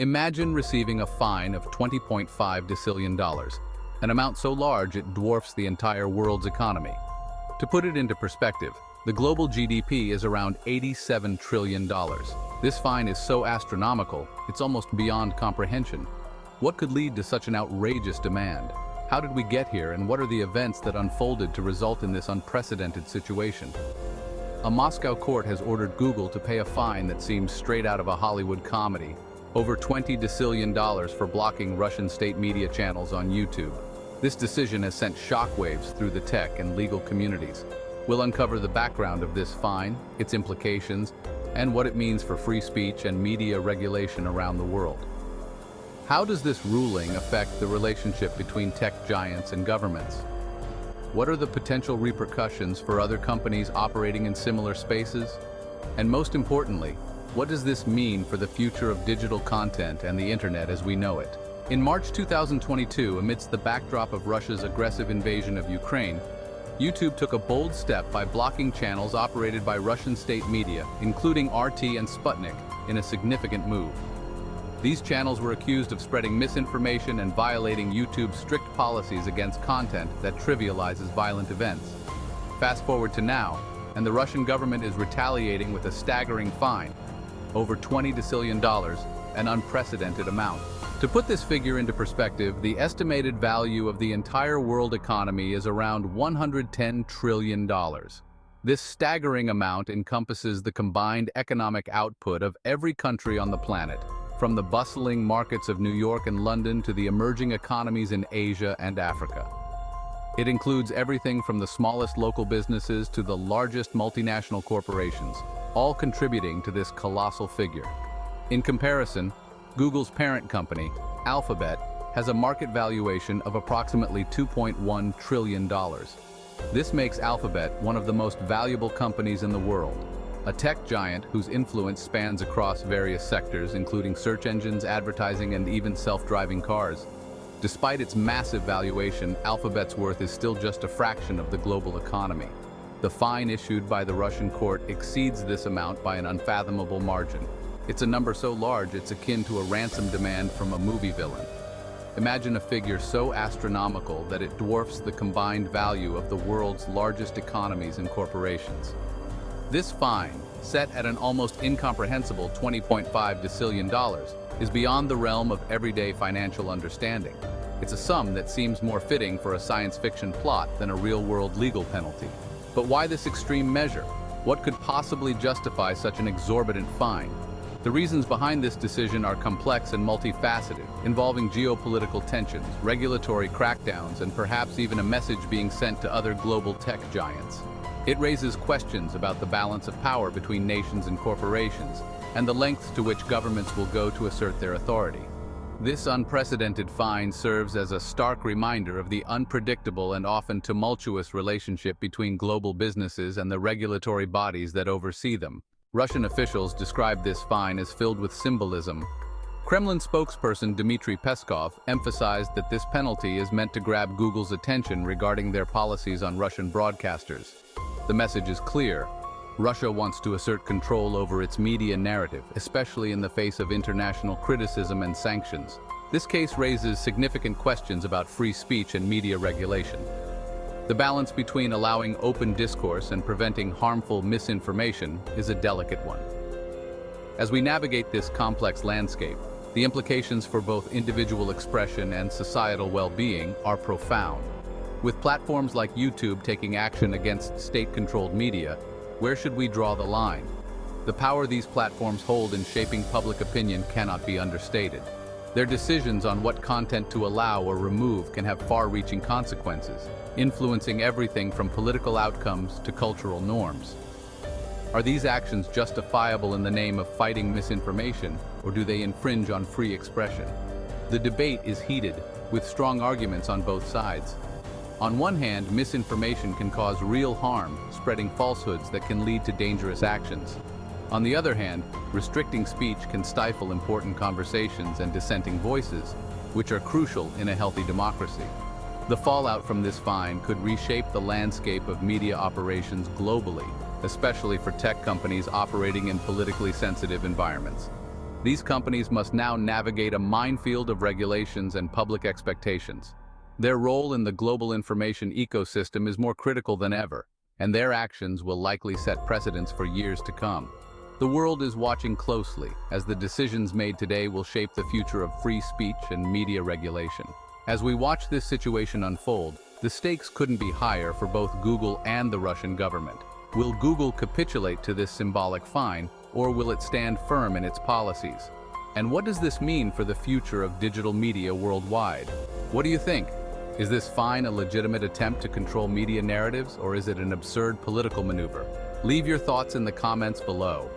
Imagine receiving a fine of $20.5 decillion, an amount so large it dwarfs the entire world's economy. To put it into perspective, the global GDP is around $87 trillion. This fine is so astronomical, it's almost beyond comprehension. What could lead to such an outrageous demand? How did we get here, and what are the events that unfolded to result in this unprecedented situation? A Moscow court has ordered Google to pay a fine that seems straight out of a Hollywood comedy, over $20 decillion for blocking Russian state media channels on YouTube. This decision has sent shockwaves through the tech and legal communities. We'll uncover the background of this fine, its implications, and what it means for free speech and media regulation around the world. How does this ruling affect the relationship between tech giants and governments? What are the potential repercussions for other companies operating in similar spaces? And most importantly, what does this mean for the future of digital content and the internet as we know it? In March 2022, amidst the backdrop of Russia's aggressive invasion of Ukraine, YouTube took a bold step by blocking channels operated by Russian state media, including RT and Sputnik, in a significant move. These channels were accused of spreading misinformation and violating YouTube's strict policies against content that trivializes violent events. Fast forward to now, and the Russian government is retaliating with a staggering fine, over $20 decillion, an unprecedented amount. To put this figure into perspective, the estimated value of the entire world economy is around $110 trillion. This staggering amount encompasses the combined economic output of every country on the planet, from the bustling markets of New York and London to the emerging economies in Asia and Africa. It includes everything from the smallest local businesses to the largest multinational corporations, all contributing to this colossal figure. In comparison, Google's parent company, Alphabet, has a market valuation of approximately $2.1 trillion. This makes Alphabet one of the most valuable companies in the world, a tech giant whose influence spans across various sectors, including search engines, advertising, and even self-driving cars. Despite its massive valuation, Alphabet's worth is still just a fraction of the global economy. The fine issued by the Russian court exceeds this amount by an unfathomable margin. It's a number so large it's akin to a ransom demand from a movie villain. Imagine a figure so astronomical that it dwarfs the combined value of the world's largest economies and corporations. This fine, set at an almost incomprehensible $20.5 decillion, is beyond the realm of everyday financial understanding. It's a sum that seems more fitting for a science fiction plot than a real-world legal penalty. But why this extreme measure? What could possibly justify such an exorbitant fine? The reasons behind this decision are complex and multifaceted, involving geopolitical tensions, regulatory crackdowns, and perhaps even a message being sent to other global tech giants. It raises questions about the balance of power between nations and corporations, and the lengths to which governments will go to assert their authority. This unprecedented fine serves as a stark reminder of the unpredictable and often tumultuous relationship between global businesses and the regulatory bodies that oversee them. Russian officials described this fine as filled with symbolism. Kremlin spokesperson Dmitry Peskov emphasized that this penalty is meant to grab Google's attention regarding their policies on Russian broadcasters. The message is clear. Russia wants to assert control over its media narrative, especially in the face of international criticism and sanctions. This case raises significant questions about free speech and media regulation. The balance between allowing open discourse and preventing harmful misinformation is a delicate one. As we navigate this complex landscape, the implications for both individual expression and societal well-being are profound. With platforms like YouTube taking action against state-controlled media, where should we draw the line? The power these platforms hold in shaping public opinion cannot be understated. Their decisions on what content to allow or remove can have far-reaching consequences, influencing everything from political outcomes to cultural norms. Are these actions justifiable in the name of fighting misinformation, or do they infringe on free expression? The debate is heated, with strong arguments on both sides. On one hand, misinformation can cause real harm, spreading falsehoods that can lead to dangerous actions. On the other hand, restricting speech can stifle important conversations and dissenting voices, which are crucial in a healthy democracy. The fallout from this fine could reshape the landscape of media operations globally, especially for tech companies operating in politically sensitive environments. These companies must now navigate a minefield of regulations and public expectations. Their role in the global information ecosystem is more critical than ever, and their actions will likely set precedents for years to come. The world is watching closely, as the decisions made today will shape the future of free speech and media regulation. As we watch this situation unfold, the stakes couldn't be higher for both Google and the Russian government. Will Google capitulate to this symbolic fine, or will it stand firm in its policies? And what does this mean for the future of digital media worldwide? What do you think? Is this fine a legitimate attempt to control media narratives, or is it an absurd political maneuver? Leave your thoughts in the comments below.